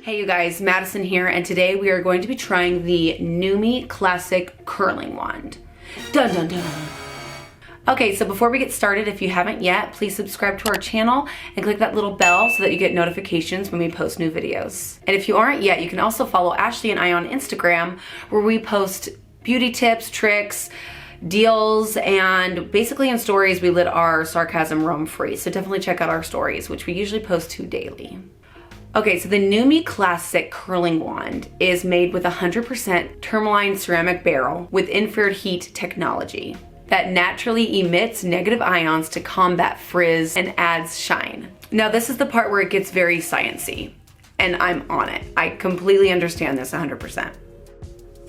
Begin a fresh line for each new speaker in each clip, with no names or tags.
Hey you guys, Madison here, and today we are going to be trying the NuMe Classic Curling Wand. Dun dun dun! Okay, so before we get started, if you haven't yet, please subscribe to our channel and click that little bell so that you get notifications when we post new videos. And if you aren't yet, you can also follow Ashley and I on Instagram, where we post beauty tips, tricks, deals, and basically in stories we let our sarcasm roam free. So definitely check out our stories, which we usually post to daily. Okay, so the NuMe Classic Curling Wand is made with 100% tourmaline ceramic barrel with infrared heat technology that naturally emits negative ions to combat frizz and adds shine. Now this is the part where it gets very sciencey, and I'm on it. I completely understand this 100%.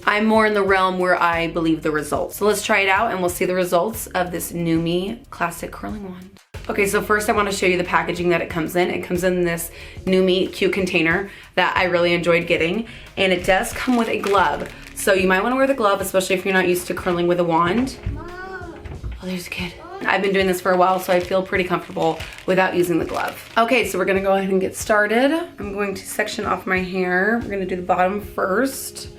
I'm more in the realm where I believe the results. So let's try it out and we'll see the results of this NuMe Classic Curling Wand. Okay, so first I want to show you the packaging that it comes in. It comes in this NuMe cute container that I really enjoyed getting, and it does come with a glove. So you might want to wear the glove, especially if you're not used to curling with a wand. Mom. Oh, there's a kid. I've been doing this for a while, so I feel pretty comfortable without using the glove. Okay, so we're gonna go ahead and get started. I'm going to section off my hair. We're gonna do the bottom first.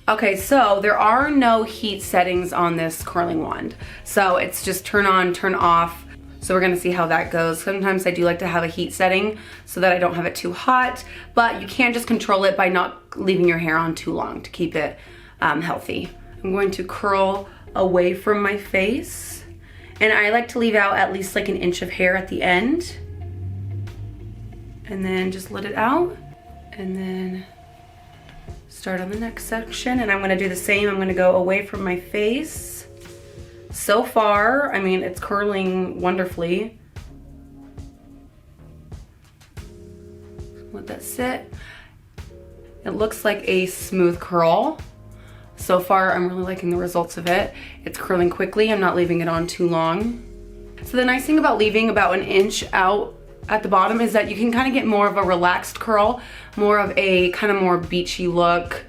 Okay, so there are no heat settings on this curling wand. So it's just turn on, turn off. So we're gonna see how that goes. Sometimes I do like to have a heat setting so that I don't have it too hot, but you can just control it by not leaving your hair on too long to keep it healthy. I'm going to curl away from my face, and I like to leave out at least like an inch of hair at the end, and then just let it out, and then start on the next section. And I'm gonna do the same. I'm gonna go away from my face. So far, I mean, it's curling wonderfully. Let that sit. It looks like a smooth curl. So far, I'm really liking the results of it. It's curling quickly. I'm not leaving it on too long. So the nice thing about leaving about an inch out at the bottom is that you can kind of get more of a relaxed curl, more of a kind of more beachy look.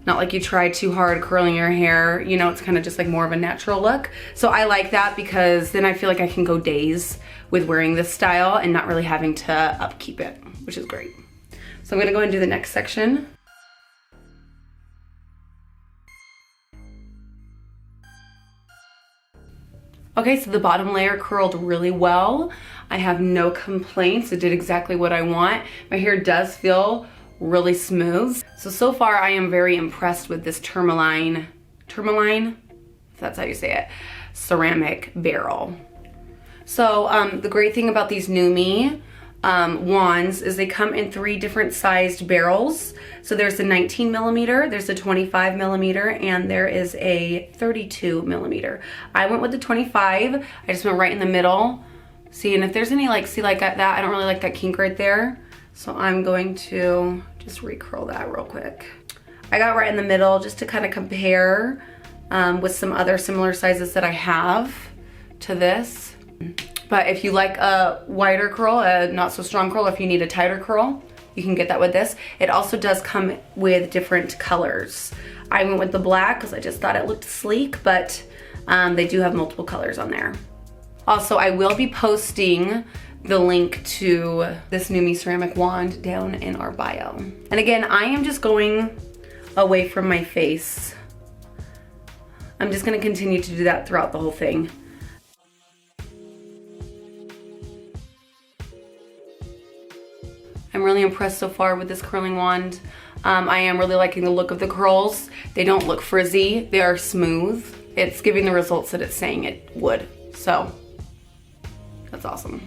Not like you try too hard curling your hair, you know, it's kind of just like more of a natural look. So I like that because then I feel like I can go days with wearing this style and not really having to upkeep it, which is great. So I'm gonna go and do the next section. Okay, so the bottom layer curled really well. I have no complaints. It did exactly what I want. My hair does feel really smooth. So far I am very impressed with this tourmaline, if that's how you say it, ceramic barrel. So the great thing about these NuMe wands is they come in 3 different sized barrels. So there's a 19 millimeter, there's a 25 millimeter, and there is a 32 millimeter. I went with the 25. I just went right in the middle. See, and if there's any like that, I don't really like that kink right there. So I'm going to just recurl that real quick. I got right in the middle just to kind of compare with some other similar sizes that I have to this. But if you like a wider curl, a not so strong curl, if you need a tighter curl, you can get that with this. It also does come with different colors. I went with the black because I just thought it looked sleek, but they do have multiple colors on there. Also, I will be posting the link to this NuMe ceramic wand down in our bio. And again, I am just going away from my face. I'm just gonna continue to do that throughout the whole thing. I'm really impressed so far with this curling wand. I am really liking the look of the curls. They don't look frizzy, they are smooth. It's giving the results that it's saying it would, so that's awesome.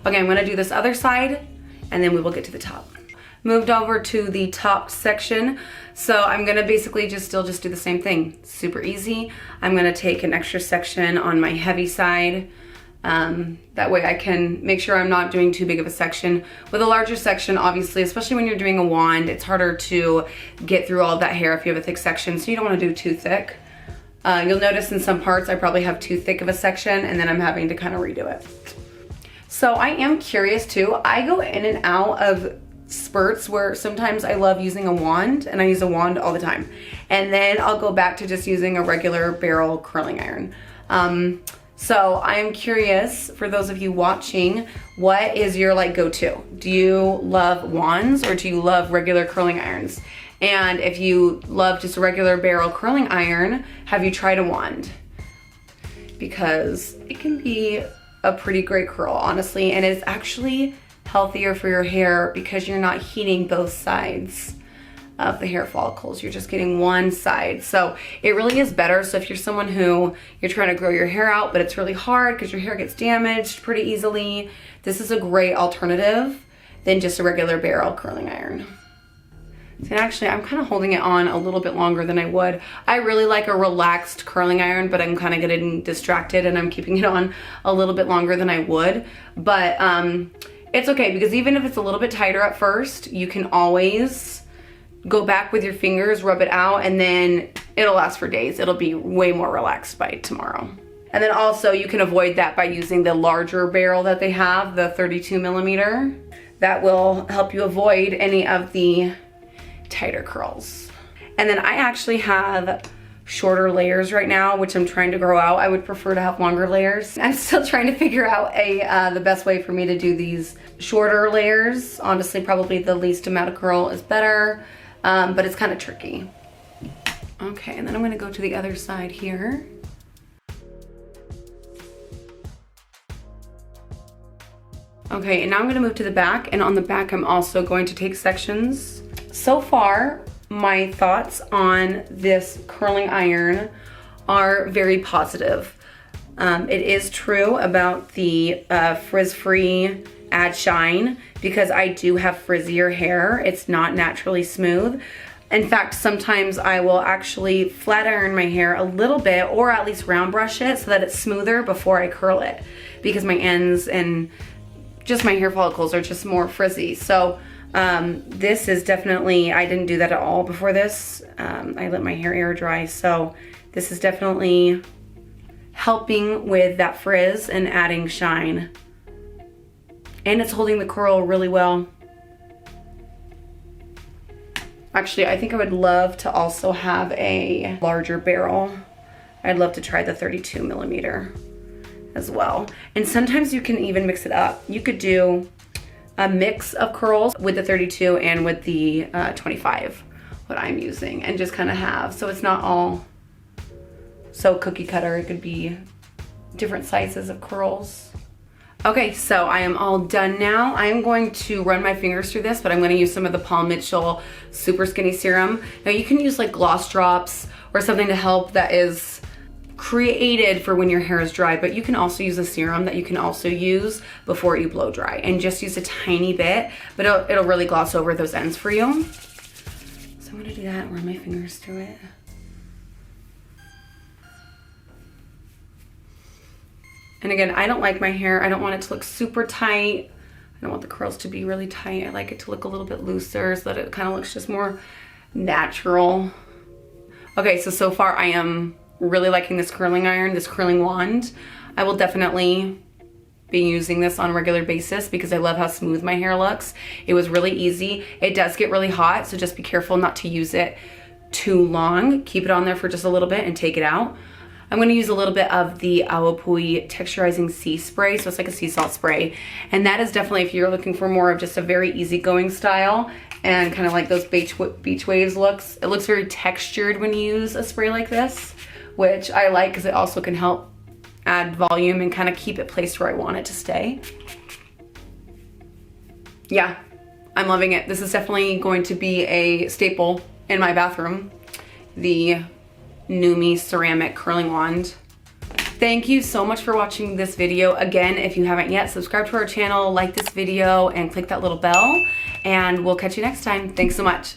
Okay, I'm gonna do this other side and then we will get to the top. Moved over to the top section. So I'm gonna basically still just do the same thing. Super easy. I'm gonna take an extra section on my heavy side. That way I can make sure I'm not doing too big of a section. With a larger section, obviously, especially when you're doing a wand, it's harder to get through all of that hair if you have a thick section, so you don't wanna do too thick. You'll notice in some parts I probably have too thick of a section and then I'm having to kind of redo it. So I am curious too. I go in and out of spurts where sometimes I love using a wand, and I use a wand all the time. And then I'll go back to just using a regular barrel curling iron. So I am curious, for those of you watching, what is your like go-to? Do you love wands or do you love regular curling irons? And if you love just a regular barrel curling iron, have you tried a wand? Because it can be a pretty great curl, honestly, and it's actually healthier for your hair because you're not heating both sides of the hair follicles. You're just getting one side. So it really is better. So if you're someone who you're trying to grow your hair out, but it's really hard because your hair gets damaged pretty easily, this is a great alternative than just a regular barrel curling iron. And actually, I'm kind of holding it on a little bit longer than I would. I really like a relaxed curling iron, but I'm kind of getting distracted and I'm keeping it on a little bit longer than I would. But it's okay, because even if it's a little bit tighter at first, you can always go back with your fingers, rub it out, and then it'll last for days. It'll be way more relaxed by tomorrow. And then also you can avoid that by using the larger barrel that they have, the 32 millimeter. That will help you avoid any of the tighter curls. And then I actually have shorter layers right now, which I'm trying to grow out. I would prefer to have longer layers. I'm still trying to figure out the best way for me to do these shorter layers. Honestly, probably the least amount of curl is better. But it's kind of tricky. Okay, and then I'm gonna go to the other side here. Okay, and now I'm gonna move to the back, and on the back I'm also going to take sections. So far, my thoughts on this curling iron are very positive. It is true about the frizz-free add shine, because I do have frizzier hair. It's not naturally smooth. In fact, sometimes I will actually flat iron my hair a little bit, or at least round brush it so that it's smoother before I curl it, because my ends and just my hair follicles are just more frizzy. So this is definitely, I didn't do that at all before this. I let my hair air dry, so this is definitely helping with that frizz and adding shine. And it's holding the curl really well. Actually, I think I would love to also have a larger barrel. I'd love to try the 32 millimeter as well. And sometimes you can even mix it up. You could do a mix of curls with the 32 and with the 25, what I'm using, and just kind of have, so it's not all so cookie cutter. It could be different sizes of curls. Okay, so I am all done now. I am going to run my fingers through this, but I'm gonna use some of the Paul Mitchell Super Skinny Serum. Now you can use like gloss drops or something to help that is created for when your hair is dry, but you can also use a serum that you can also use before you blow dry, and just use a tiny bit, but it'll really gloss over those ends for you. So I'm gonna do that and run my fingers through it. And again, I don't like my hair, I don't want it to look super tight. I don't want the curls to be really tight. I like it to look a little bit looser so that it kind of looks just more natural. Okay, so far I am really liking this curling iron, this curling wand. I will definitely be using this on a regular basis because I love how smooth my hair looks. It was really easy. It does get really hot, so just be careful not to use it too long. Keep it on there for just a little bit and take it out. I'm gonna use a little bit of the Awapui Texturizing Sea Spray, so it's like a sea salt spray. And that is definitely, if you're looking for more of just a very easygoing style and kind of like those beach waves looks, it looks very textured when you use a spray like this, which I like because it also can help add volume and kind of keep it placed where I want it to stay. Yeah, I'm loving it. This is definitely going to be a staple in my bathroom. The NuMe ceramic curling wand. Thank you so much for watching this video. Again, if you haven't yet, subscribe to our channel, like this video, and click that little bell, and we'll catch you next time. Thanks so much.